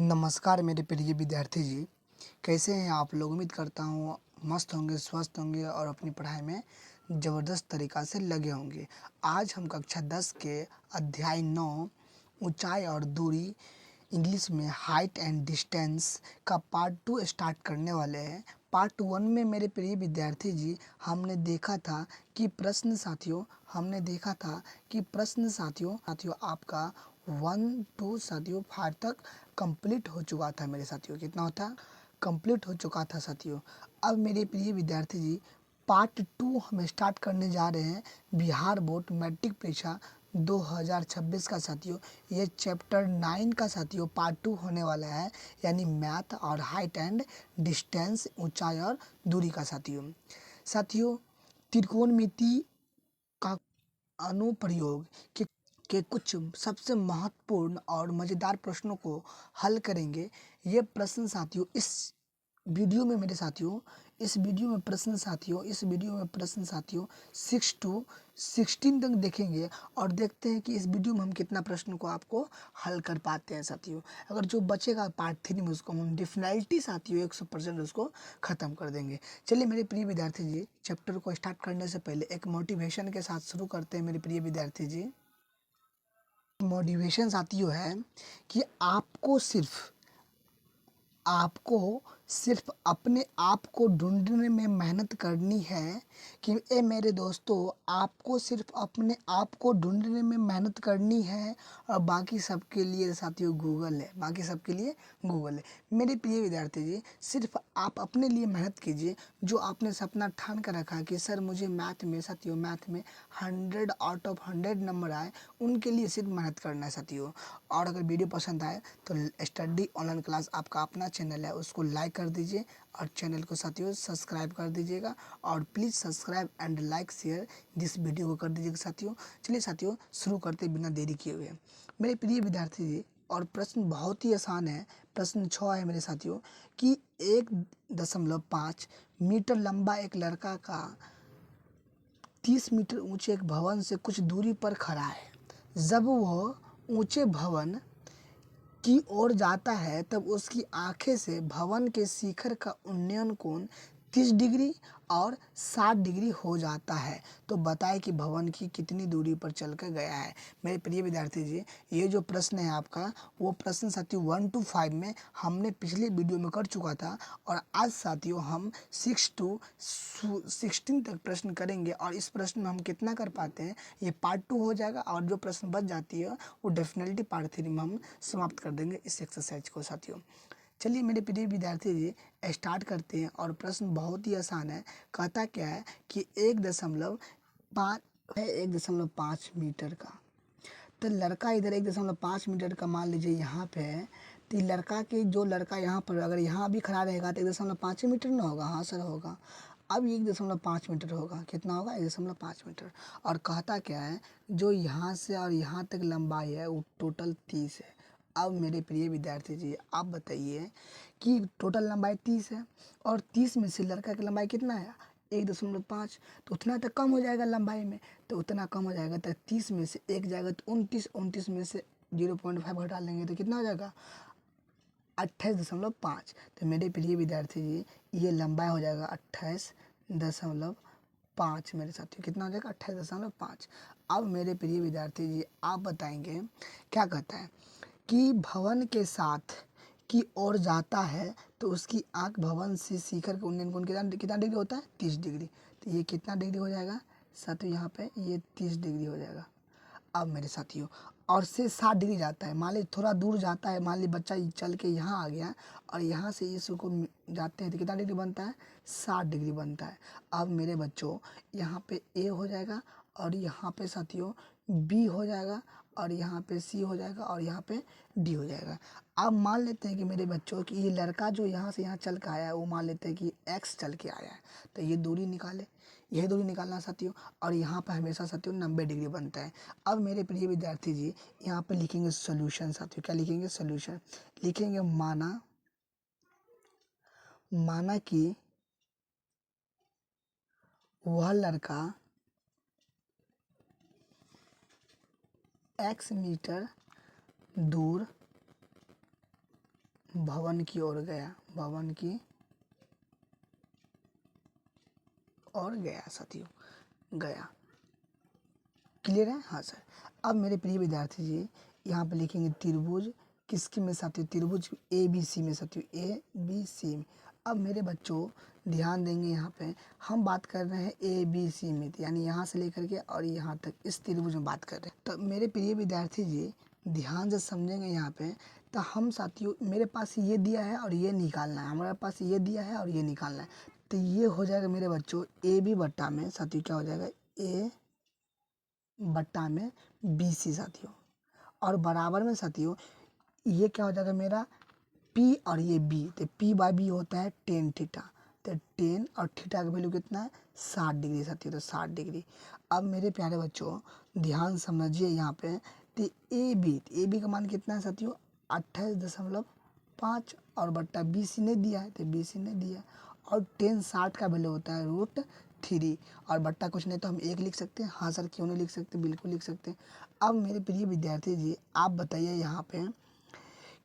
नमस्कार मेरे प्रिय विद्यार्थी जी, कैसे हैं आप लोग? उम्मीद करता हूँ मस्त होंगे, स्वस्थ होंगे और अपनी पढ़ाई में ज़बरदस्त तरीक़ा से लगे होंगे। आज हम कक्षा 10 के अध्याय 9 ऊंचाई और दूरी इंग्लिश में हाइट एंड डिस्टेंस का पार्ट 2 स्टार्ट करने वाले हैं। पार्ट 1 में मेरे प्रिय विद्यार्थी जी हमने देखा था कि प्रश्न साथियों आपका 1 to साथियों 5 तक कंप्लीट हो चुका था मेरे साथियों। कितना होता? कंप्लीट हो चुका था साथियों। अब मेरे प्रिय विद्यार्थी जी पार्ट 2 हम स्टार्ट करने जा रहे हैं बिहार बोर्ड मैट्रिक परीक्षा 2026 का साथियों। ये चैप्टर 9 का साथियों पार्ट 2 होने वाला है, यानी मैथ और हाइट एंड डिस्टेंस, ऊंचाई और दूरी का साथियों त्रिकोणमिति का अनुप्रयोग के कुछ सबसे महत्वपूर्ण और मज़ेदार प्रश्नों को हल करेंगे। ये प्रश्न साथियों इस वीडियो में इस वीडियो में प्रश्न साथियों 6 to 16 तक देखेंगे और देखते हैं कि इस वीडियो में हम कितना प्रश्न को आपको हल कर पाते हैं साथियों। अगर जो बचेगा पार्ट 3 में उसको हम डेफिनेटली साथियों 100% उसको ख़त्म कर देंगे। चलिए मेरे प्रिय विद्यार्थी जी, चैप्टर को स्टार्ट करने से पहले एक मोटिवेशन के साथ शुरू करते हैं मेरे प्रिय विद्यार्थी जी। मोटिवेशन साथियों है कि आपको सिर्फ अपने आप को ढूंढने में मेहनत करनी है। कि ए मेरे दोस्तों, आपको सिर्फ अपने आप को ढूंढने में मेहनत करनी है और बाकी सबके लिए साथियों गूगल है। मेरे प्रिय विद्यार्थी जी, सिर्फ आप अपने लिए मेहनत कीजिए। जो आपने सपना ठान कर रखा कि सर मुझे मैथ में 100 आउट ऑफ 100 नंबर आए, उनके लिए सिर्फ मेहनत करना है साथियों। और अगर वीडियो पसंद आए तो स्टडी ऑनलाइन क्लास आपका अपना चैनल है, उसको लाइक कर दीजिए और चैनल को साथियों सब्सक्राइब कर दीजिएगा। और please subscribe and like share this video को कर दीजिएगा साथियों। चलिए साथियों शुरू करते बिना देरी किए हुए मेरे प्रिय विद्यार्थी जी। और प्रश्न बहुत ही आसान है। प्रश्न 6 है मेरे साथियों कि 1.5 मीटर लंबा एक लड़का का 30 मीटर ऊंचे एक भवन से कुछ दूरी पर खड़ा है। जब वह ऊंचे भवन की ओर जाता है तब उसकी आंखें से भवन के शिखर का उन्नयन कोण 30 डिग्री और 60 डिग्री हो जाता है। तो बताएं कि भवन की कितनी दूरी पर चलकर गया है। मेरे प्रिय विद्यार्थी जी, ये जो प्रश्न है आपका, वो प्रश्न साथियों 1 to 5 में हमने पिछले वीडियो में कर चुका था। और आज साथियों हम 6 to 16 तक प्रश्न करेंगे। और इस प्रश्न में हम कितना कर पाते हैं ये पार्ट 2 हो जाएगा, और जो प्रश्न बच जाती है वो डेफिनेटली पार्ट 3 में हम समाप्त कर देंगे इस एक्सरसाइज को साथियों। चलिए मेरे प्रिय विद्यार्थी जी स्टार्ट करते हैं। और प्रश्न बहुत ही आसान है। कहता क्या है कि 1.5 मीटर का, तो लड़का इधर 1.5 मीटर का मान लीजिए यहाँ पे है। तो जो लड़का यहाँ पर अगर यहाँ भी खड़ा रहेगा तो 1.5 मीटर ना होगा? हाँ सर होगा। अब 1.5 मीटर होगा। कितना होगा? 1.5 मीटर। और कहता क्या है, जो यहाँ से और यहाँ तक लंबाई है वो टोटल 30 है। अब मेरे प्रिय विद्यार्थी जी आप बताइए कि टोटल लंबाई 30 है और 30 में से लड़का की लंबाई कितना है? 1.5। तो उतना तक कम हो जाएगा लंबाई में, तो उतना कम हो जाएगा। तो 30 में से 1 जाएगा तो 29 में से 0.5 घटा लेंगे तो कितना हो जाएगा? 28.5। तो मेरे प्रिय विद्यार्थी जी ये लंबाई हो जाएगा 28.5 मेरे साथियों। कितना हो जाएगा? 28.5। अब मेरे प्रिय विद्यार्थी जी आप बताएंगे क्या कहता है कि भवन के साथ की ओर जाता है तो उसकी आंख भवन से शिखर के उन्नयन कोण कितना डिग्री होता है? 30 डिग्री। तो ये कितना डिग्री हो जाएगा साथियों? यहाँ पे ये 30 डिग्री हो जाएगा। अब मेरे साथियों और से 60 डिग्री जाता है। मान ली थोड़ा दूर जाता है, मान ली बच्चा चल के यहाँ आ गया और यहाँ से इसको जाते हैं तो कितना डिग्री बनता है? 60 डिग्री बनता है। अब मेरे बच्चों यहाँ पे ए हो जाएगा और यहाँ पे साथियों बी हो जाएगा और यहाँ पे सी हो जाएगा और यहाँ पे डी हो जाएगा। अब मान लेते हैं कि मेरे बच्चों कि ये लड़का जो यहाँ से यहाँ चल के आया है वो मान लेते हैं कि एक्स चल के आया है। तो ये दूरी निकाले, यही दूरी निकालना साथियों। और यहाँ पर हमेशा साथियों 90 डिग्री बनता है। अब मेरे प्रिय विद्यार्थी जी यहाँ पे लिखेंगे सॉल्यूशन साथियों। क्या लिखेंगे? सॉल्यूशन लिखेंगे। माना कि वह लड़का x मीटर दूर भवन की ओर गया, भवन की ओर गया साथियों, गया। क्लियर है? हाँ सर। अब मेरे प्रिय विद्यार्थी जी यहाँ पे लिखेंगे त्रिभुज, किसके में साथियों? त्रिभुज ए बी सी में साथियों, ए बी सी में। अब मेरे बच्चों ध्यान देंगे, यहाँ पे हम बात कर रहे हैं ए बी सी में, यानी यहाँ से लेकर के और यहाँ तक इस त्रिभुज में बात कर रहे हैं। तो मेरे प्रिय विद्यार्थी जी ध्यान से समझेंगे यहाँ पे। तो हम साथियों, मेरे पास ये दिया है और ये निकालना है, हमारे पास ये दिया है और ये निकालना है। तो ये हो जाएगा मेरे बच्चों ए बी बट्टा में साथियों क्या हो जाएगा, ए बट्टा में बी सी साथियों, और बराबर में साथियों ये क्या हो जाएगा मेरा P और ये B, तो P बाई बी होता है टेन थीटा। तो टेन और थीटा का वैल्यू कितना है? 60 डिग्री साथियों, तो 60 डिग्री। अब मेरे प्यारे बच्चों ध्यान समझिए यहाँ पे, तो ए बी का मान कितना है साथियों? 28.5, और बट्टा बी सी ने दिया है, तो बी सी ने दिया है, और टेन 60 का वैल्यू होता है √3, और बट्टा कुछ नहीं तो हम 1 लिख सकते हैं। हाँ सर क्यों नहीं लिख सकते? बिल्कुल लिख सकते हैं। अब मेरे प्रिय विद्यार्थी जी आप बताइए यहाँ पे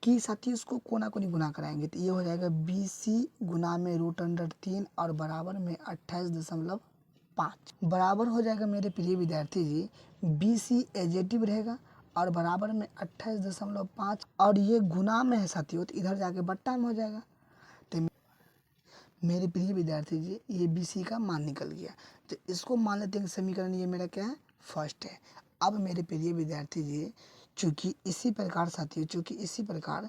कि साथियों इसको कोना कोनी गुना कराएंगे, तो ये हो जाएगा बी सी गुना में √3 और बराबर में 28.5 बराबर हो जाएगा मेरे प्रिय विद्यार्थी जी। बी सी एजेटिव रहेगा और बराबर में 28.5, और ये गुना में है साथियों, तो इधर जाके बट्टा में हो जाएगा। तो मेरे प्रिय विद्यार्थी जी ये बी सी का मान निकल गया, तो इसको मान लेते हैं समीकरण ये मेरा क्या है? फर्स्ट है। अब मेरे प्रिय विद्यार्थी जी चूँकि इसी प्रकार साथियों, चूँकि इसी प्रकार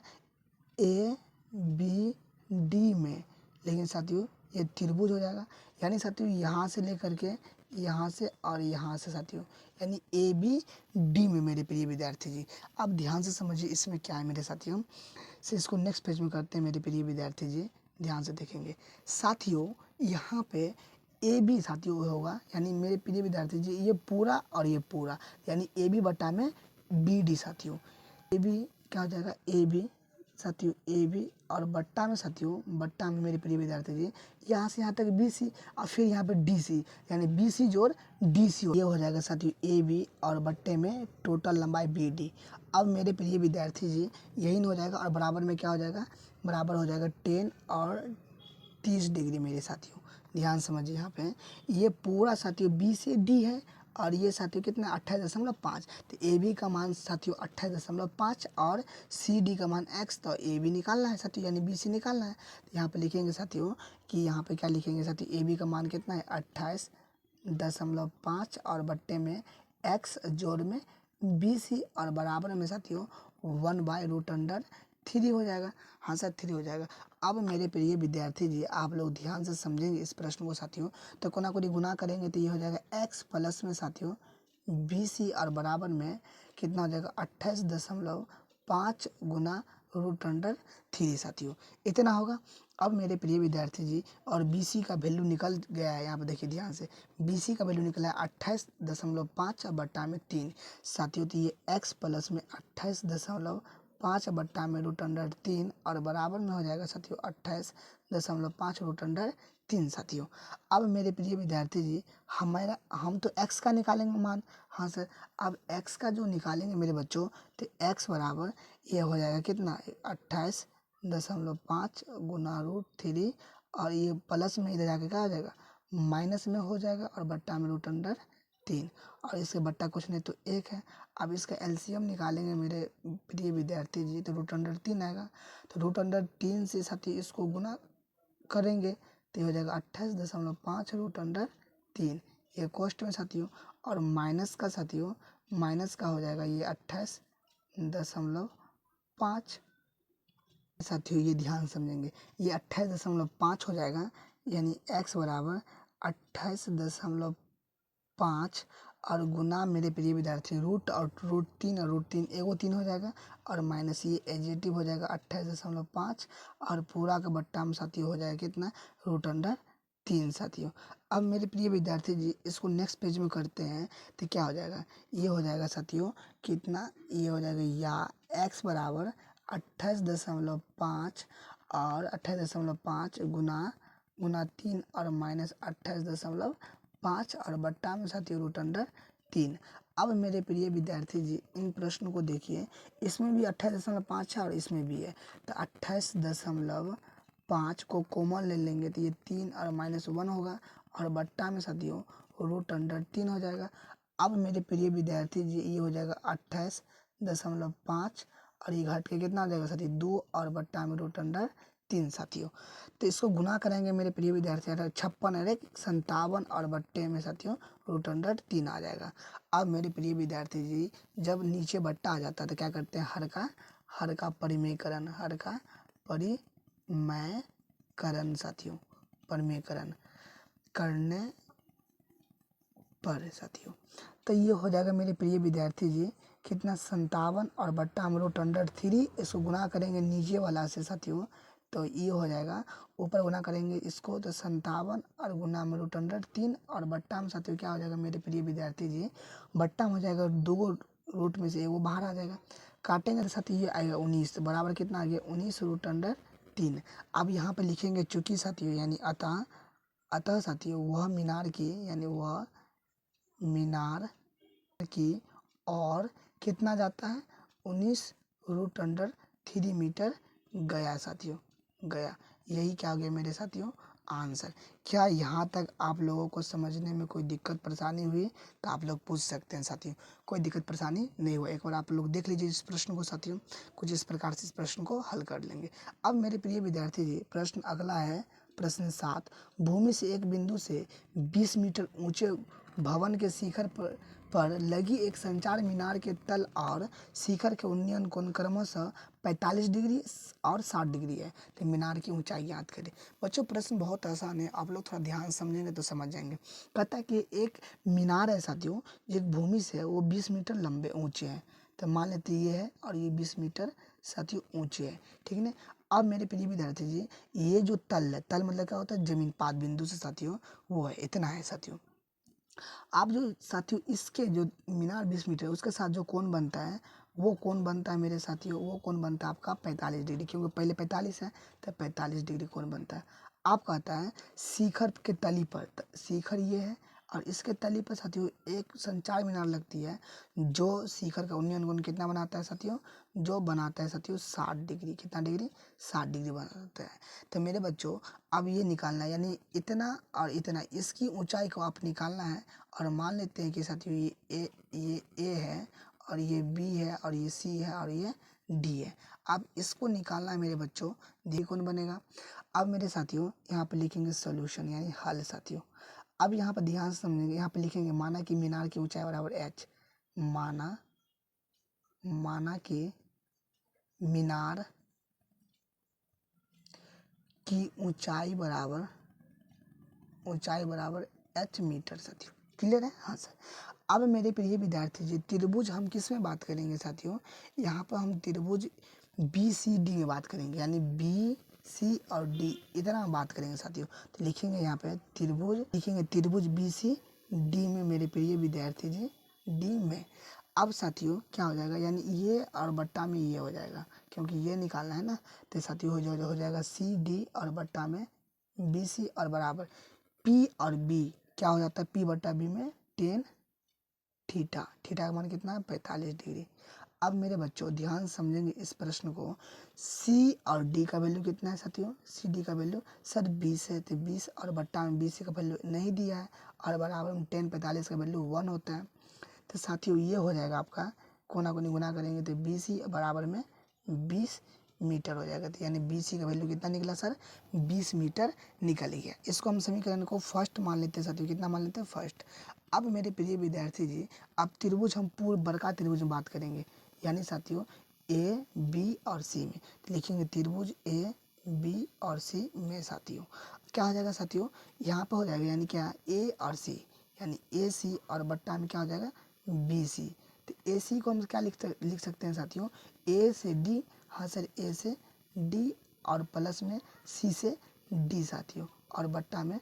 ए बी डी में, लेकिन साथियों ये त्रिभुज हो जाएगा, यानी साथियों यहाँ से लेकर के यहाँ से और यहाँ से साथियों, यानी ए बी डी में मेरे प्रिय विद्यार्थी जी। अब ध्यान से समझिए इसमें क्या है मेरे साथियों, से इसको नेक्स्ट पेज में करते हैं मेरे प्रिय विद्यार्थी जी। ध्यान से देखेंगे साथियों, यहाँ पे ए बी साथियों होगा, यानी मेरे प्रिय विद्यार्थी जी ये पूरा और ये पूरा, यानी ए बी बटा में बी डी साथियों। ए बी क्या हो जाएगा? ए बी साथियों, ए बी और बट्टा में साथियों, बट्टा में मेरे प्रिय विद्यार्थी जी यहाँ से यहाँ तक बी सी और फिर यहाँ पे डी सी, यानी बी सी जोड़ डी सी, ये हो जाएगा साथियों ए बी और बट्टे में टोटल लंबाई बी डी। अब मेरे प्रिय विद्यार्थी जी यही हो जाएगा, और बराबर में क्या हो जाएगा? बराबर हो जाएगा 10 और 30 डिग्री मेरे साथियों। ध्यान समझिए यहाँ पे, ये पूरा साथियों बी से डी है, और ये साथियों कितना? 28.5। तो ए बी का मान साथियों 28.5 और सी डी का मान x, तो ए बी निकालना है साथियों, यानी बी सी निकालना है। तो यहाँ पे लिखेंगे साथियों कि यहाँ पे क्या लिखेंगे साथियों, ए बी का मान कितना है? 28.5 और बट्टे में x जोड़ में बी सी और बराबर में साथियों 1/√3 हो जाएगा। हाँ सर 3 हो जाएगा। अब मेरे प्रिय विद्यार्थी जी आप लोग ध्यान से समझेंगे इस प्रश्न को साथियों, तो कोना कोनी गुना करेंगे तो ये हो जाएगा x प्लस में साथियों बी सी और बराबर में कितना हो जाएगा? 28.5 गुना √3 साथियों, इतना होगा। अब मेरे प्रिय विद्यार्थी जी और बी सी का वैल्यू निकल गया है, यहाँ पे देखिए ध्यान से, बी सी का वैल्यू निकला है 28.5 और बट्टा में 3 साथियों, तो ये x प्लस में 28.5 बट्टा में √3 और बराबर में हो जाएगा साथियों 28.5 √3 साथियों। अब मेरे प्रिय विद्यार्थी जी हम तो x का निकालेंगे मान। हाँ सर, अब x का जो निकालेंगे मेरे बच्चों, तो x बराबर ये हो जाएगा कितना? 28.5 गुना √3, और ये प्लस में इधर जाके क्या हो जाएगा? माइनस में हो जाएगा, और बट्टा में √3, और इसके बट्टा कुछ नहीं तो 1 है। अब इसका एलसीएम निकालेंगे मेरे प्रिय विद्यार्थी जी, तो √3 आएगा। तो √3 से साथी इसको गुना करेंगे तो ये हो जाएगा 28.5 √3, ये कॉस्ट में साथियों, और माइनस का साथियों, माइनस का हो जाएगा ये 28.5 साथियों, ये ध्यान समझेंगे, ये 28.5 हो जाएगा, यानी x बराबर 28.5 और गुना मेरे प्रिय विद्यार्थी रूट और √3 और √3 एगो 3 हो जाएगा, और माइनस ये एजेटिव हो जाएगा 28.5 और पूरा का बट्टा में साथियों हो जाएगा कितना? √3 साथियों। अब मेरे प्रिय विद्यार्थी जी इसको नेक्स्ट पेज में करते हैं, तो क्या हो जाएगा? ये हो जाएगा साथियों कितना? ये हो जाएगा या x बराबर 28.5 और 28.5 गुना 3 और माइनस 28.5 और बट्टा में साथियों √3। अब मेरे प्रिय विद्यार्थी जी इन प्रश्नों को देखिए, इसमें भी 28.5 है और इसमें भी है। तो 28.5 को कॉमन ले लेंगे तो ये 3 और -1 होगा और बट्टा में साथियों √3 हो जाएगा। अब मेरे प्रिय विद्यार्थी जी ये हो जाएगा 28.5 और ये घट के कितना हो जाएगा साथियों 2 और बट्टा में √3 साथियों। तो इसको गुना करेंगे मेरे प्रिय विद्यार्थी 56 और 57 और बट्टे में साथियों √3 आ जाएगा। अब मेरे प्रिय विद्यार्थी जी जब नीचे बट्टा आ जाता है तो क्या करते हैं हर का परिमेयकरण साथियों परिमेयकरण करने पर साथियों। तो ये हो जाएगा मेरे प्रिय विद्यार्थी जी कितना 57 और बट्टा में √3। इसको गुना करेंगे नीचे वाला से साथियों तो ये हो जाएगा, ऊपर गुना करेंगे इसको तो 57 और गुना में √3 और बट्टा में साथियों क्या हो जाएगा मेरे प्रिय विद्यार्थी जी बट्टा में हो जाएगा 2 रूट में से वो बाहर आ जाएगा, काटेंगे तो साथियों ये आएगा 19 तो बराबर कितना आ गया 19 √3। अब यहाँ पे लिखेंगे चूंकि साथियों यानी अतः साथियों वह मीनार की यानी वह मीनार की और कितना जाता है 19 √3 मीटर गया साथियों गया। यही क्या हो गया मेरे साथियों आंसर। क्या यहाँ तक आप लोगों को समझने में कोई दिक्कत परेशानी हुई तो आप लोग पूछ सकते हैं साथियों, कोई दिक्कत परेशानी नहीं हुआ। एक बार आप लोग देख लीजिए इस प्रश्न को साथियों, कुछ इस प्रकार से इस प्रश्न को हल कर लेंगे। अब मेरे प्रिय विद्यार्थी जी प्रश्न अगला है प्रश्न 7। भूमि से एक बिंदु से 20 मीटर ऊंचे भवन के शिखर पर लगी एक संचार मीनार के तल और शिखर के उन्नयन कोण क्रमशः 45 डिग्री और 60 डिग्री है। तो मीनार की ऊंचाई याद करें। बच्चों प्रश्न बहुत आसान है, आप लोग थोड़ा ध्यान समझेंगे तो समझ जाएंगे। कहता है कि एक मीनार है साथियों जो भूमि से है वो 20 मीटर लंबे ऊंचे हैं। तो मान लेते ये है और ये 20 मीटर साथियों ऊंचे है, ठीक है ना। अब मेरे प्रिय विद्यार्थी जी ये जो तल है, तल मतलब क्या होता है जमीन, पाद बिंदु से साथियों वो है इतना है साथियों। आप जो साथियों इसके जो मीनार 20 मीटर है उसके साथ जो कोण बनता है वो कोण बनता है मेरे साथियों, वो कोण बनता है आपका 45 डिग्री, क्योंकि पहले 45 है तो 45 डिग्री कोण बनता है। आप कहता है शिखर के तली पर, शिखर ये है और इसके तली पर साथियों एक संचार मीनार लगती है जो शिखर का उन्नयन कोण कितना बनाता है साथियों, जो बनाता है साथियों 60 डिग्री। कितना डिग्री 60 डिग्री बनाता है। तो मेरे बच्चों अब ये निकालना है यानी इतना और इतना इसकी ऊंचाई को आप निकालना है। और मान लेते हैं कि साथियों ये ए है और ये बी है और ये सी है और ये डी है। अब इसको निकालना है मेरे बच्चों, डी कौन बनेगा। अब मेरे साथियों यहाँ पे लिखेंगे सॉल्यूशन यानी हल साथियों। अब यहाँ पर ध्यान से समझेंगे, यहाँ पे लिखेंगे माना कि मीनार की ऊंचाई बराबर h, माना कि मीनार की ऊंचाई बराबर h मीटर साथियों। क्लियर है, हाँ सर। अब मेरे प्रिय विद्यार्थी जी त्रिभुज हम किस में बात करेंगे साथियों, यहाँ पर हम त्रिभुज BCD में बात करेंगे यानी BC और D इतना हम बात करेंगे साथियों। तो लिखेंगे यहाँ पे त्रिभुज, लिखेंगे त्रिभुज BCD में मेरे प्रिय विद्यार्थी जी D में। अब साथियों क्या हो जाएगा यानी ये और बट्टा में ये हो जाएगा, क्योंकि ये निकालना है ना। तो साथियों हो जाएगा CD और बट्टा में BC और बराबर P और B क्या हो जाता है P/B में tan थीटा, थीटा का मान कितना है 45 डिग्री। अब मेरे बच्चों ध्यान समझेंगे इस प्रश्न को, C और D का वैल्यू कितना है साथियों, CD का वैल्यू सर 20 है। तो 20 और बट्टा में BC का वैल्यू नहीं दिया है और बराबर में tan 45 का वैल्यू 1 होता है। तो साथियों ये हो जाएगा आपका कोना कोनी गुना करेंगे तो BC बराबर में 20 मीटर हो जाएगा। तो यानी BC का वैल्यू कितना निकला सर 20 मीटर निकल गया। इसको हम समीकरण को फर्स्ट मान लेते हैं साथियों, कितना मान लेते हैं फर्स्ट। अब मेरे प्रिय विद्यार्थी जी अब त्रिभुज हम पूर्ण बड़का त्रिभुज में बात करेंगे यानी साथियों A B और C में। तो लिखेंगे त्रिभुज AB और C में साथियों क्या हो जाएगा साथियों, यहाँ पर हो जाएगा यानी क्या A और C यानी AC और बट्टा में क्या हो जाएगा BC। तो AC को हम क्या लिख सकते हैं साथियों A से D, हाँ सर A से D और प्लस में C से D साथियों और बट्टा में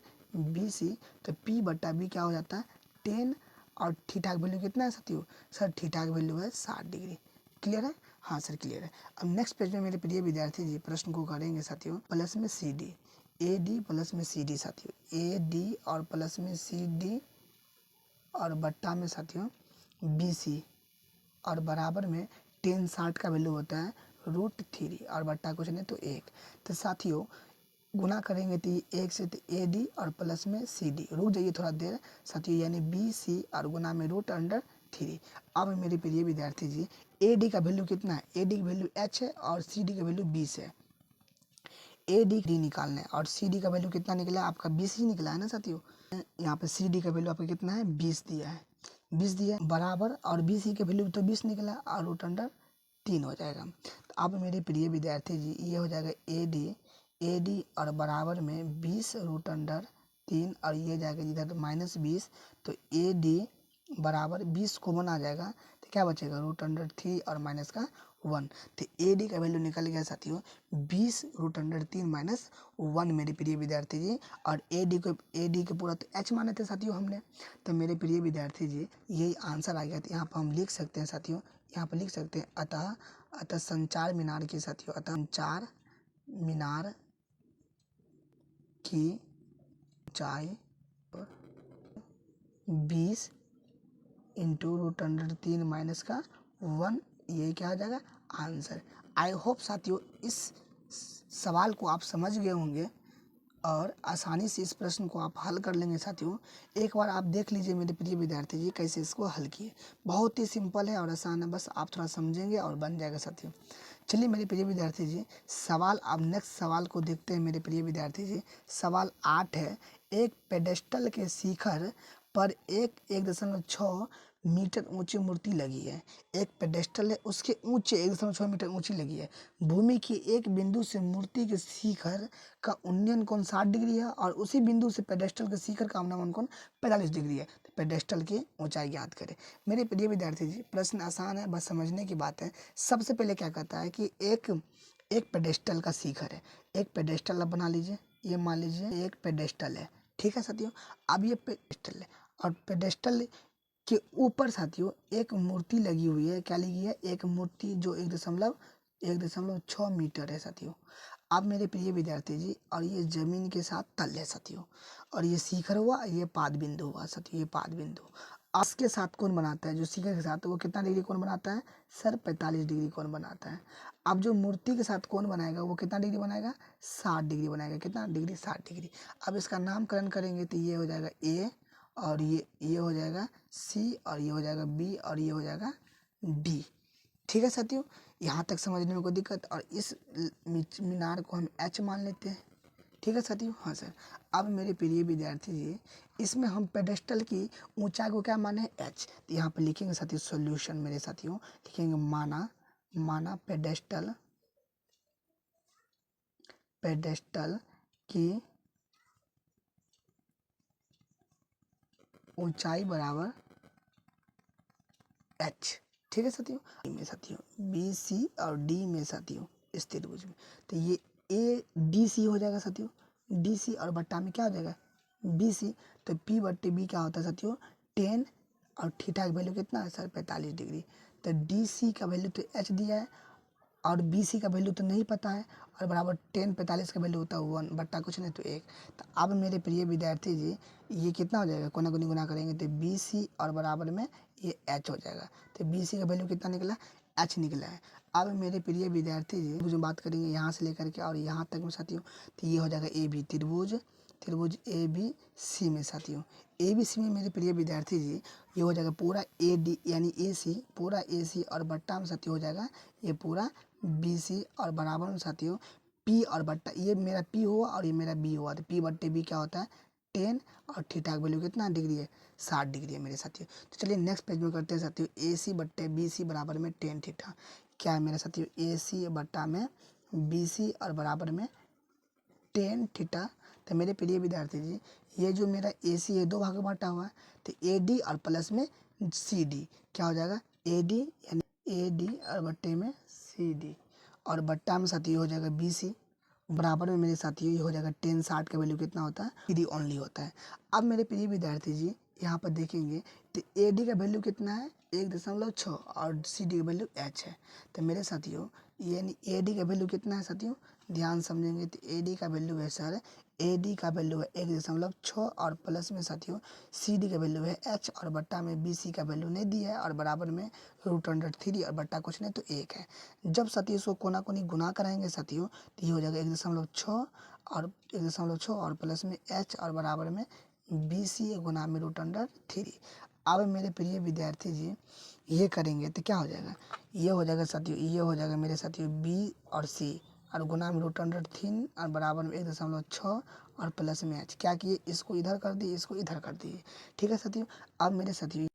BC। तो P/B क्या हो जाता है 10 और थीटा का वैल्यू कितना है साथियों, सर थीटा का वैल्यू है 60 डिग्री। क्लियर है, हाँ सर क्लियर है। अब नेक्स्ट पेज में मेरे प्रिय विद्यार्थी जी प्रश्न को करेंगे साथियों प्लस में CD, AD प्लस में CD साथियों AD और प्लस में CD और बट्टा में साथियों BC और बराबर में टेन 60 का वैल्यू होता है √3 और बट्टा कुछ नहीं तो 1। तो साथियों गुना करेंगे तो ये 1 से तो AD और प्लस में CD। रुक जाइए थोड़ा देर साथियों, यानी BC और गुना में √3। अब मेरे प्रिय विद्यार्थी जी AD का वैल्यू कितना है? AD का वैल्यू H है और CD का वैल्यू 20 है। AD निकालना है और CD का वैल्यू कितना निकला है? आपका 20 ही निकला है ना साथियों। यहाँ पे CD का वैल्यू आपका कितना है? 20 दिया है, 20 दिया है बराबर, और BC का वैल्यू तो 20 निकला और √3 हो जाएगा। तो अब मेरे प्रिय विद्यार्थी जी ये हो जाएगा AD और बराबर में 20 √3 और ये जाएगा इधर -20, तो AD बराबर 20 कॉमन आ जाएगा तो क्या बचेगा? √3 और माइनस का 1। तो AD का वैल्यू निकल गया साथियों 20 √3 - 1 मेरे प्रिय विद्यार्थी जी। और AD को पूरा तो H माने थे साथियों हमने। तो मेरे प्रिय विद्यार्थी जी यही आंसर आ गया। तो यहाँ पर हम लिख सकते हैं साथियों, यहाँ पर लिख सकते हैं अतः संचार मीनार की साथियों, अतः संचार मीनार की ऊंचाई 20 इंटू √3 माइनस का 1, ये क्या आ जाएगा? आंसर। आई होप साथियों इस सवाल को आप समझ गए होंगे और आसानी से इस प्रश्न को आप हल कर लेंगे साथियों। एक बार आप देख लीजिए मेरे प्रिय विद्यार्थी जी कैसे इसको हल किए। बहुत ही सिंपल है और आसान है, बस आप थोड़ा समझेंगे और बन जाएगा साथियों। चलिए मेरे प्रिय विद्यार्थी जी सवाल, अब नेक्स्ट सवाल को देखते हैं मेरे प्रिय विद्यार्थी जी। सवाल 8 है, एक पेडेस्टल के शिखर पर 1.6 मीटर ऊंची मूर्ति लगी है। एक पेडेस्टल है, उसके ऊंचे 1.6 मीटर ऊंची लगी है। भूमि की एक बिंदु से मूर्ति के शिखर का उन्नयन कोण 60 डिग्री है और उसी बिंदु से पेडेस्टल के शिखर का अवनमन कोण 45 डिग्री है। तो पेडेस्टल की ऊंचाई ज्ञात करें। मेरे प्रिय विद्यार्थी जी प्रश्न आसान है, बस समझने की बात है। सबसे पहले क्या कहता है कि एक पेडेस्टल का शिखर है। एक पेडेस्टल आप बना लीजिए, ये मान लीजिए एक पेडेस्टल है, ठीक है साथियों। अब ये पेडेस्टल है और पेडेस्टल के ऊपर साथियों एक मूर्ति लगी हुई है। क्या लगी है? एक मूर्ति जो 1.6 मीटर है साथियों। अब मेरे प्रिय विद्यार्थी जी और ये जमीन के साथ तल है साथियों, और ये शिखर हुआ, ये पाद बिंदु हुआ साथियों, ये पाद बिंदु के साथ कौन बनाता है? जो शिखर के साथ वो कितना डिग्री कोण बनाता है? सर 45 डिग्री कोण बनाता है। अब जो मूर्ति के साथ कौन बनाएगा वो कितना डिग्री बनाएगा? 60 डिग्री बनाएगा। कितना डिग्री? 60 डिग्री। अब इसका नामकरण करेंगे तो ये हो जाएगा A और ये हो जाएगा C और ये हो जाएगा B और ये हो जाएगा D। ठीक है साथियों, यहाँ तक समझने में कोई दिक्कत? और इस मीनार को हम H मान लेते हैं, ठीक है साथियों। हाँ सर। अब मेरे प्रिय विद्यार्थी जी इसमें हम पेडेस्टल की ऊंचाई को क्या माने? H। तो यहाँ पे लिखेंगे साथियों सॉल्यूशन मेरे साथियों, लिखेंगे माना पेडेस्टल की ऊंचाई बराबर H। ठीक है साथियों। में साथियों BC और D में साथियों इस त्रिभुज में, तो ये ADC हो जाएगा साथियों। DC और बट्टा में क्या हो जाएगा? BC। तो P/B क्या होता है साथियों? 10 और थीटा का वैल्यू कितना है सर? 45 डिग्री। तो DC का वैल्यू तो H दिया है और BC का वैल्यू तो नहीं पता है, और बराबर 10 45 का वैल्यू होता है 1 बट्टा कुछ नहीं तो 1। तो अब मेरे प्रिय विद्यार्थी जी ये कितना हो जाएगा? कोना कोनी गुना करेंगे तो BC और बराबर में ये H हो जाएगा। तो BC का वैल्यू कितना निकला? H निकला है। अब मेरे प्रिय विद्यार्थी जी जो बात करेंगे यहाँ से लेकर के और यहाँ तक में साथियों, तो ये हो जाएगा AB त्रिभुज ABC में साथियों। ABC में मेरे प्रिय विद्यार्थी जी ये हो जाएगा पूरा AD यानी AC, पूरा AC और बट्टा में साथियों हो जाएगा ये पूरा BC और बराबर में साथियों P और बट्टा, ये मेरा P हुआ और ये मेरा B हुआ। तो P/B क्या होता है? 10 और थीटा का वैल्यू कितना डिग्री है? 60 डिग्री है मेरे साथियों। तो चलिए नेक्स्ट पेज में करते हैं साथियों AC/BC बराबर में 10 थीटा। क्या है मेरे साथियों? AC बट्टा में BC और बराबर में 10 थीटा। तो मेरे प्रिय विद्यार्थी जी ये जो मेरा AC है दो भाग में बांटा हुआ है, तो AD और प्लस में CD क्या हो जाएगा? AD यानी AD और बट्टे में CD और बट्टा में साथियों हो जाएगा BC बराबर में मेरे साथियों ये हो जाएगा 10 60 का वैल्यू कितना होता है? CD ओनली होता है। अब मेरे प्रिय विद्यार्थी जी यहाँ पर देखेंगे तो AD का वैल्यू कितना है? 1.6 और सी डी का वैल्यू एच है। तो मेरे साथियों यानी ए डी का वैल्यू कितना है साथियों, ध्यान समझेंगे तो ए डी का वैल्यू है सर, ए डी का वैल्यू है 1.6 और प्लस में साथियों सी डी का वैल्यू है एच और बट्टा में बी सी का वैल्यू नहीं दिया है और बराबर में √3 और बट्टा कुछ नहीं तो 1 है। जब साथियों इसको कोना कोनी गुना कराएंगे साथियों तो ये हो जाएगा 1.6 और 1.6 और प्लस में एच और बराबर में बी सी गुना में √3। अब मेरे प्रिय विद्यार्थी जी ये करेंगे तो क्या हो जाएगा, ये हो जाएगा साथियों, ये हो जाएगा मेरे साथियों बी और सी और गुना में √3 और बराबर में 1.6 और प्लस में एच। क्या किए, इसको इधर कर दिए, इसको इधर कर दिए। ठीक है साथियों। अब मेरे साथियों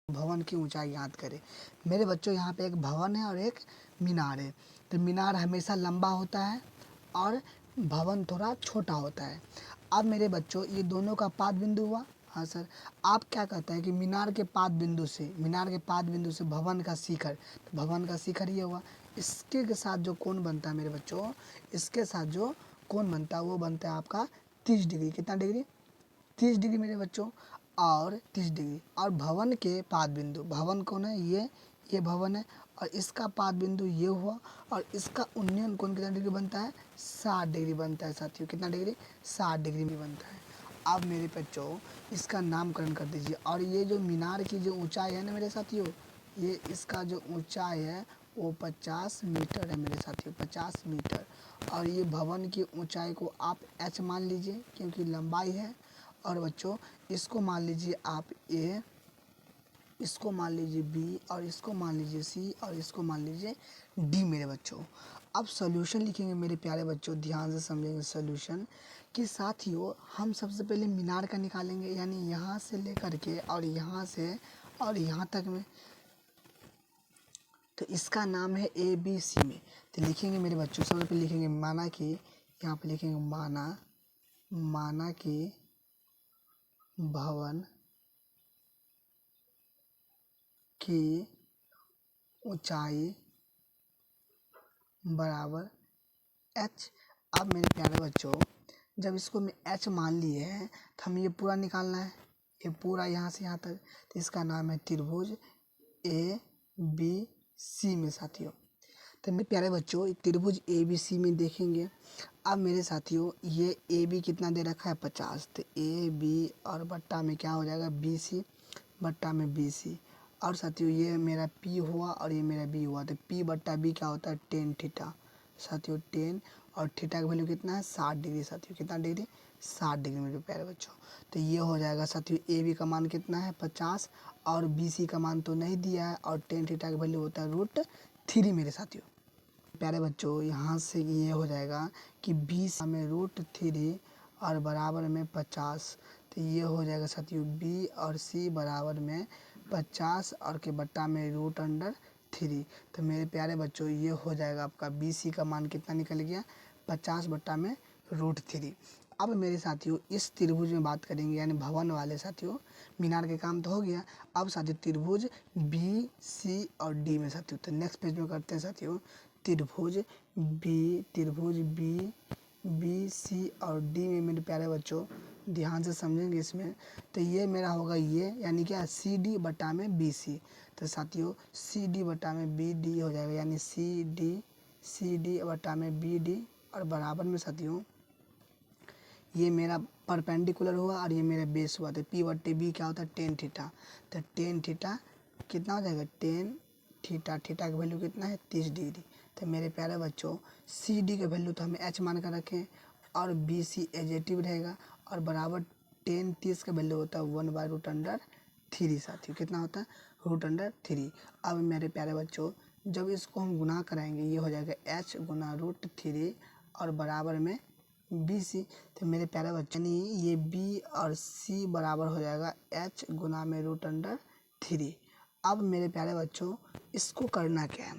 भवन की ऊंचाई याद करें। मेरे बच्चों यहाँ पे एक भवन है और एक मीनार है। तो मीनार हमेशा लंबा होता है और भवन थोड़ा छोटा होता है। अब मेरे बच्चों ये दोनों का पाद बिंदु हुआ। हाँ सर। आप क्या कहते हैं कि मीनार के पाद बिंदु से भवन का शिखर, तो भवन का शिखर ये हुआ। इसके के साथ जो कोण बनता है मेरे बच्चों, इसके साथ जो कोण बनता है वो बनता है आपका 30 डिग्री। कितना डिग्री, 30 डिग्री मेरे बच्चों। और 30 डिग्री और भवन के पाद बिंदु, भवन कौन है, ये भवन है और इसका पाद बिंदु ये हुआ और इसका उन्नयन कोण कितना डिग्री बनता है, 60 डिग्री बनता है साथियों। कितना डिग्री, 60 डिग्री में बनता है। अब मेरे बच्चों इसका नामकरण कर दीजिए। और ये जो मीनार की जो ऊंचाई है ना मेरे साथियों, ये इसका जो ऊंचाई है वो 50 मीटर है मेरे साथियों, 50 मीटर। और ये भवन की ऊंचाई को आप h मान लीजिए क्योंकि लंबाई है। और बच्चों इसको मान लीजिए आप ए, इसको मान लीजिए बी और इसको मान लीजिए सी और इसको मान लीजिए डी मेरे बच्चों। अब सॉल्यूशन लिखेंगे मेरे प्यारे बच्चों, ध्यान से समझेंगे सॉल्यूशन के साथियों। हम सबसे पहले मीनार का निकालेंगे यानी यहाँ से लेकर के और यहाँ से और यहाँ तक में। तो इसका नाम है ए बी सी में। तो लिखेंगे मेरे बच्चों, सबसे पहले लिखेंगे माना कि, यहाँ पे लिखेंगे माना कि भवन की ऊंचाई बराबर h। अब मेरे प्यारे बच्चों जब इसको मैं h मान लिए हैं तो हमें ये पूरा निकालना है, ये पूरा यहाँ से यहाँ तक। तो इसका नाम है त्रिभुज ए बी सी में साथियों। तो मेरे प्यारे बच्चों त्रिभुज ए बी सी में देखेंगे। अब मेरे साथियों ये ए बी कितना दे रखा है 50। तो ए बी और बट्टा में क्या हो जाएगा बी सी, बट्टा में बी सी। और साथियों ये मेरा पी हुआ और ये मेरा बी हुआ। तो पी बट्टा बी क्या होता है टेन थीटा साथियों, 10 और थीटा का वैल्यू कितना है 60 डिग्री साथियों। कितना डिग्री, 60 डिग्री मेरे प्यारे बच्चों। तो ये हो जाएगा साथियों ए बी का मान कितना है 50 और बी सी का मान तो नहीं दिया है और टेन थीटा का वैल्यू होता है 3 मेरे साथियों। प्यारे बच्चों यहाँ से ये हो जाएगा कि 20 में √3 और बराबर में 50, तो ये हो जाएगा साथियों b और c बराबर में 50 और के बट्टा में √3। तो मेरे प्यारे बच्चों ये हो जाएगा आपका BC का मान कितना निकल गया, 50 बट्टा में √3। अब मेरे साथियों इस त्रिभुज में बात करेंगे, यानी भवन वाले साथियों, मीनार के काम तो हो गया। अब साथियों त्रिभुज BC और D में साथियों, तो नेक्स्ट पेज में करते हैं साथियों। त्रिभुज BC और D में मेरे प्यारे बच्चों ध्यान से समझेंगे इसमें, तो ये मेरा होगा ये, यानी क्या CD बटा में BC। तो साथियों CD बटा में BD हो जाएगा, यानी CD बटा में BD और बराबर में साथियों ये मेरा परपेंडिकुलर हुआ और ये मेरा बेस हुआ। तो P बटे B क्या होता है, टेन थीटा। तो टेन थीटा कितना हो जाएगा, टेन थीटा, थीटा का वैल्यू कितना है 30 डिग्री। तो मेरे प्यारे बच्चों CD का वैल्यू तो हमें H मान कर रखें और BC एजेटिव रहेगा और बराबर टेन 30 का वैल्यू होता है 1/√3 साथियों, कितना होता है √3। अब मेरे प्यारे बच्चों जब इसको हम गुना कराएंगे ये हो जाएगा H गुना √3 और बराबर में BC। तो मेरे प्यारे बच्चों ये B और C बराबर हो जाएगा H गुना में √3। अब मेरे प्यारे बच्चों इसको करना क्या है,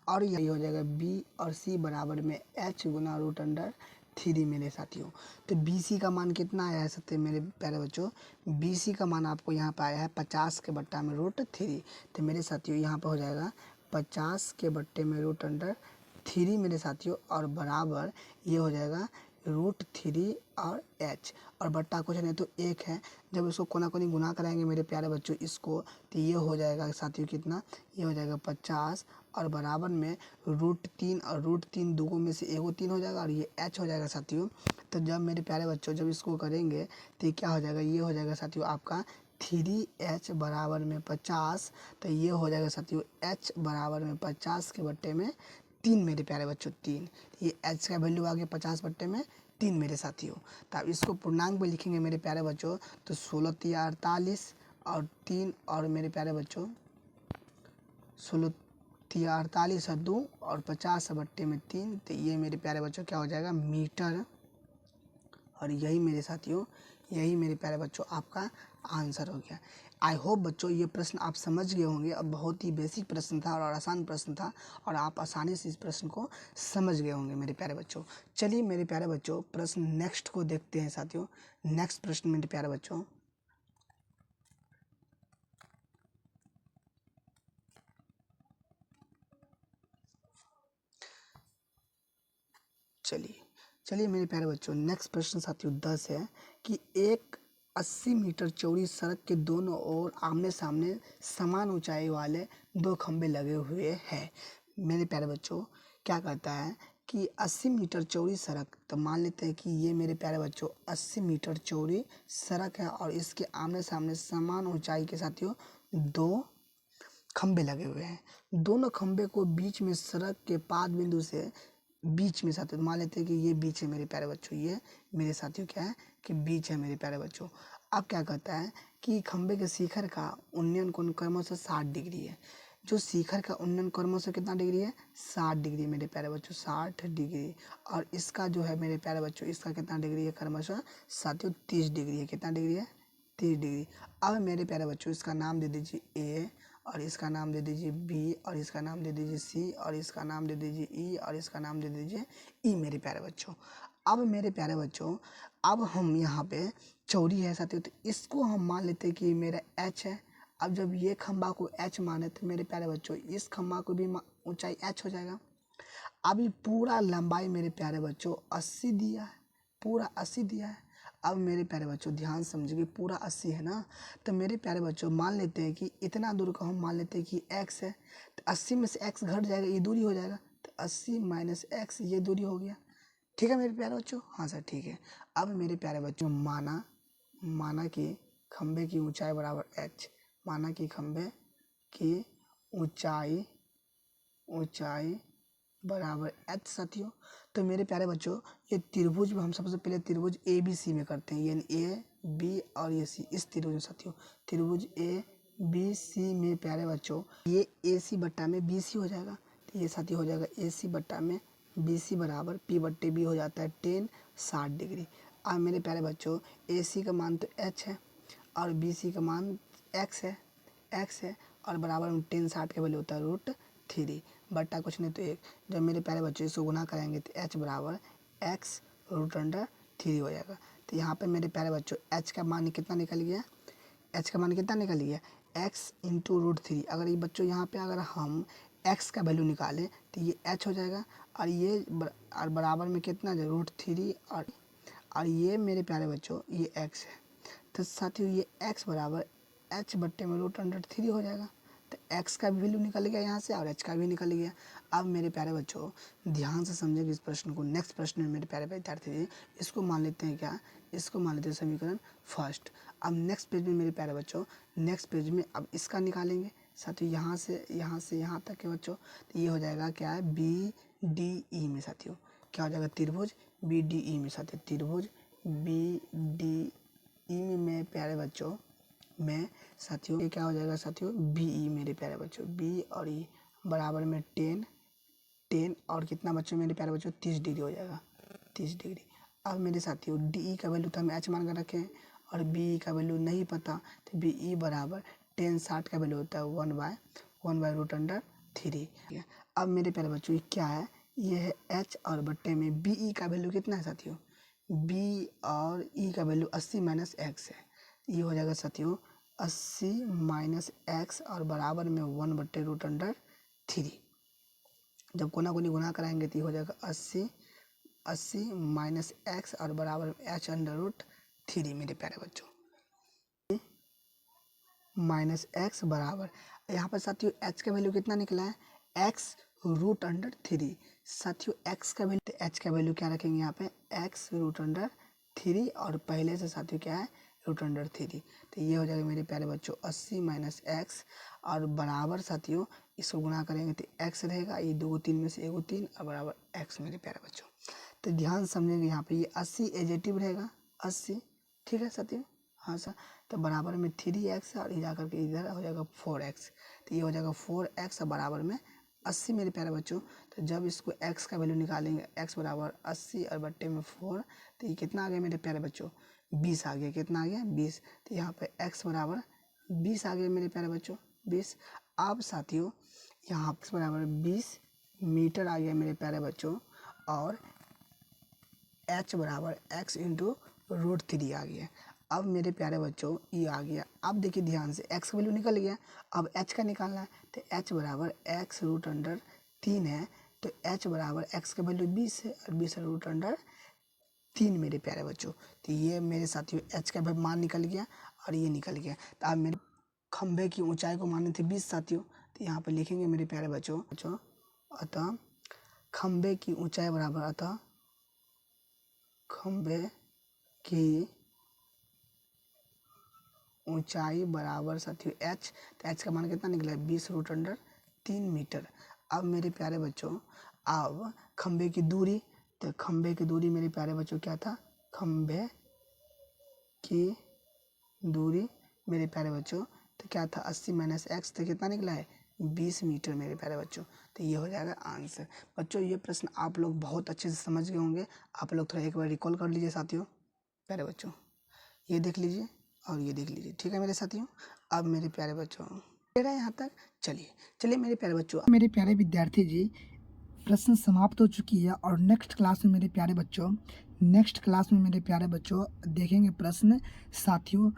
और यही हो जाएगा B और C बराबर में H गुना √3 मेरे साथियों। तो BC का मान कितना आया है सत्य मेरे प्यारे बच्चों, BC का मान आपको यहाँ पे आया है 50 के बट्टा में √3। तो मेरे साथियों यहाँ पे हो जाएगा 50 के बट्टे में √3 मेरे साथियों और बराबर ये हो जाएगा √3 और H और बट्टा कुछ नहीं तो 1 है। जब इसको कोना कोनी गुना कराएंगे मेरे प्यारे बच्चों इसको, तो ये हो जाएगा साथियों कितना, ये हो जाएगा 50 और बराबर में √3 और √3 दोगों में से एगो 3 हो जाएगा और ये H हो जाएगा साथियों। तो जब मेरे प्यारे बच्चों जब इसको करेंगे तो ये क्या हो जाएगा, ये हो जाएगा साथियों आपका 3H बराबर में 50। तो ये हो जाएगा साथियों H बराबर में 50 के बट्टे में 3 मेरे प्यारे बच्चों 3। ये H का वैल्यू आ गया 50 बट्टे में 3 मेरे साथियों। तो अब इसको पूर्णांक में लिखेंगे मेरे प्यारे बच्चों, तो 16 तिया 48 और 3 और मेरे प्यारे बच्चों 16 तिया 48 और 2 और 50 बट्टे में 3। तो ये मेरे प्यारे बच्चों क्या हो जाएगा मीटर, और यही मेरे साथियों यही मेरे प्यारे बच्चों आपका आंसर हो गया। आई होप बच्चों ये प्रश्न आप समझ गए होंगे। अब बहुत ही बेसिक प्रश्न था और आसान प्रश्न था और आप आसानी से इस प्रश्न को समझ गए होंगे मेरे प्यारे बच्चों। चलिए मेरे प्यारे बच्चों प्रश्न नेक्स्ट को देखते हैं साथियों। नेक्स्ट प्रश्न मेरे प्यारे बच्चों, चलिए मेरे प्यारे बच्चों नेक्स्ट प्रश्न साथियों 10 है कि एक 80 मीटर चौड़ी सड़क के दोनों ओर आमने सामने समान ऊंचाई वाले 2 खंभे लगे हुए हैं। मेरे प्यारे बच्चों क्या कहता है कि 80 मीटर चौड़ी सड़क, तो मान लेते हैं कि ये मेरे प्यारे बच्चों 80 मीटर चौड़ी सड़क है और इसके आमने सामने समान ऊंचाई के साथियों 2 खंभे लगे हुए हैं। दोनों खंभे को बीच में सड़क के पाद बिंदु से बीच में साथियों मान लेते हैं कि ये बीच है मेरे प्यारे बच्चों, ये मेरे साथियों क्या है कि बीच है मेरे प्यारे बच्चों। अब क्या कहता है कि खंभे के शिखर का उन्नयन कोण क्रमशः 60 डिग्री है। जो शिखर का उन्नयन क्रमशः कितना डिग्री है, 60 डिग्री मेरे प्यारे बच्चों, 60 डिग्री। और इसका जो है मेरे प्यारे बच्चों इसका कितना डिग्री है क्रमशः साथियों 30 डिग्री है। कितना डिग्री है, 30 डिग्री। अब मेरे प्यारे बच्चों इसका नाम दे दीजिए ए और इसका नाम दे दीजिए बी और इसका नाम दे दीजिए सी और इसका नाम दे दीजिए ई और इसका नाम दे दीजिए ई मेरे प्यारे बच्चों। अब मेरे प्यारे बच्चों अब हम यहाँ पे चौड़ी है साथियों, तो इसको हम मान लेते हैं कि मेरा एच है। अब जब ये खंभा को एच माने तो मेरे प्यारे बच्चों इस खंभा को भी ऊंचाई एच हो जाएगा। अब ये पूरा लंबाई मेरे प्यारे बच्चों 80 दिया है, पूरा 80 दिया है। अब मेरे प्यारे बच्चों ध्यान समझिए पूरा 80 है ना, तो मेरे प्यारे बच्चों मान लेते हैं कि इतना दूर का हम मान लेते हैं कि x है, तो 80 में से x घट जाएगा, ये दूरी हो जाएगा, तो 80 माइनस x ये दूरी हो गया। ठीक है मेरे प्यारे बच्चों, हाँ सर ठीक है। अब मेरे प्यारे बच्चों माना कि खंभे की ऊंचाई बराबर h, माना कि खंभे की ऊंचाई बराबर h साथियों। तो मेरे प्यारे बच्चों ये त्रिभुज में हम सबसे पहले त्रिभुज ए बी सी में करते हैं, यानी ए बी और ये सी। इस त्रिभुज में साथियों त्रिभुज ए बी सी में प्यारे बच्चों ये ए सी बट्टा में बी सी हो जाएगा। ये साथियों हो जाएगा AC बट्टा में BC बराबर P बट्टे B हो जाता है 10 60 डिग्री। अब मेरे प्यारे बच्चों AC का मान तो H है और BC का मान x है और बराबर में 10 60 का वैल्यू होता है √3 बट्टा कुछ नहीं तो 1। जब मेरे प्यारे बच्चों इसको गुना करेंगे तो h बराबर x √3 हो जाएगा। तो यहाँ पे मेरे प्यारे बच्चों h का मान कितना निकल गया, h का मान कितना निकल गया x इंटू √3। अगर ये बच्चों यहाँ पे अगर हम x का वैल्यू निकालें तो ये h हो जाएगा और ये और बराबर में कितना है √3 और ये मेरे प्यारे बच्चों ये x है। तो साथियों ये x बराबर h बट्टे में √3 हो जाएगा। तो x का भी वैल्यू निकल गया यहाँ से और h का भी निकल गया। अब मेरे प्यारे बच्चों ध्यान से समझेंगे इस प्रश्न को। नेक्स्ट प्रश्न में मेरे प्यारे विद्यार्थी इसको मान लेते हैं क्या, इसको मान लेते हैं समीकरण फर्स्ट। अब नेक्स्ट पेज में मेरे प्यारे बच्चों नेक्स्ट पेज में अब इसका निकालेंगे साथियों यहाँ से यहाँ तक के बच्चों। तो ये हो जाएगा क्या है BDE में साथियों क्या हो जाएगा त्रिभुज BDE में साथियों त्रिभुज BDE में मेरे प्यारे बच्चों में साथियों ये क्या हो जाएगा साथियों BE मेरे प्यारे बच्चों B और E बराबर में 10 और कितना बच्चों मेरे प्यारे बच्चों 30 डिग्री हो जाएगा 30 डिग्री। अब मेरे साथियों DE का वैल्यू तो हम h मान कर रखे हैं और BE का वैल्यू नहीं पता तो BE बराबर 10 60 का वैल्यू होता है 1/√3। अब मेरे प्यारे बच्चों ये क्या है, ये है h और बट्टे में BE का वैल्यू कितना है साथियों B और E का वैल्यू 80 - x है। ये हो जाएगा साथियों 80 - x और बराबर में 1/√3। जब कोना कोनी गुना कराएंगे तो ये हो जाएगा 80 - x और बराबर में h/√3 मेरे प्यारे बच्चों -x बराबर यहाँ पर साथियों h का वैल्यू कितना निकला है x√3। साथियों x का वैल्यू h का वैल्यू क्या रखेंगे यहाँ पे x√3 और पहले से साथियों क्या है √3। तो ये हो जाएगा मेरे प्यारे बच्चों 80 - x और बराबर साथियों इसको गुना करेंगे तो x रहेगा, ये 2 3 में से 1 3 और बराबर x मेरे प्यारे बच्चों। तो ध्यान समझेंगे यहाँ पे ये 80 एजेटिव रहेगा 80 ठीक है साथियों हाँ सर। तो बराबर में 3x और ये जाकर के इधर हो जाएगा 4x। तो ये हो जाएगा 4x और बराबर में 80 मेरे प्यारे बच्चों। तो जब इसको x का वैल्यू निकालेंगे x बराबर 80 और बट्टे में 4 तो ये कितना आ गया मेरे प्यारे बच्चों 20 आ गया। कितना आ गया 20। तो यहाँ पे x बराबर 20 आ गया मेरे प्यारे बच्चों 20। अब साथियों यहाँ x बराबर 20 मीटर आ गया मेरे प्यारे बच्चों और h बराबर x इंटू √3 आ गया। अब मेरे प्यारे बच्चों ये आ गया। अब देखिए ध्यान से x का वैल्यू निकल गया, अब h का निकालना है तो h बराबर x√3 है। तो h बराबर x का वैल्यू 20 है और 20/√3 मेरे प्यारे बच्चों। तो ये मेरे साथियों h का मान निकल गया और ये निकल गया। तो अब मेरे खंभे की ऊंचाई को माने थे 20 साथियों। तो यहाँ पर लिखेंगे मेरे प्यारे बच्चों अतः खंभे की ऊंचाई बराबर अतः खंभे की ऊंचाई बराबर साथियों h। तो h का मान कितना निकला है 20√3 मीटर। अब मेरे प्यारे बच्चों अब खंभे की दूरी, तो खंभे की दूरी मेरे प्यारे बच्चों क्या था खंभे की दूरी मेरे प्यारे बच्चों तो क्या था 80 - x। तो कितना निकला है 20 मीटर मेरे प्यारे बच्चों। तो ये हो जाएगा आंसर। बच्चों ये प्रश्न आप लोग बहुत अच्छे से समझ गए होंगे। आप लोग थोड़ा एक बार रिकॉल कर लीजिए साथियों प्यारे बच्चों, ये देख लीजिए और ये देख लीजिए ठीक है मेरे साथियों। अब मेरे प्यारे बच्चों मेरा यहाँ तक चलिए मेरे प्यारे बच्चों, मेरे प्यारे विद्यार्थी जी प्रश्न समाप्त हो चुकी है और नेक्स्ट क्लास में मेरे प्यारे बच्चों देखेंगे प्रश्न साथियों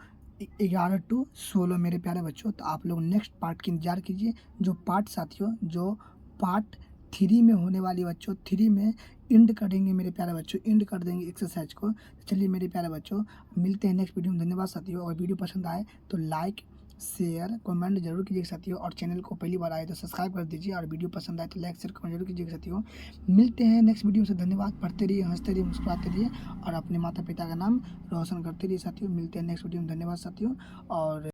11 to 16 मेरे प्यारे बच्चों। तो आप लोग नेक्स्ट पार्ट की इंतजार कीजिए जो पार्ट साथियों जो पार्ट 3 में होने वाली बच्चों 3 में एंड करेंगे मेरे प्यारे बच्चों, एंड कर देंगे एक्सरसाइज को। चलिए मेरे प्यारे बच्चों मिलते हैं नेक्स्ट वीडियो में। धन्यवाद साथियों। और वीडियो पसंद आए तो लाइक शेयर कमेंट जरूर कीजिएगा साथियों और चैनल को पहली बार आए तो सब्सक्राइब कर दीजिए और वीडियो पसंद आए तो लाइक शेयर कमेंट जरूर कीजिएगा साथियों। मिलते हैं नेक्स्ट वीडियो से। धन्यवाद। पढ़ते रहिए, हंसते रहिए, मुस्कुराते रहिए और अपने माता पिता का नाम रोशन करते रहिए साथियों। मिलते हैं नेक्स्ट वीडियो में। धन्यवाद साथियों। और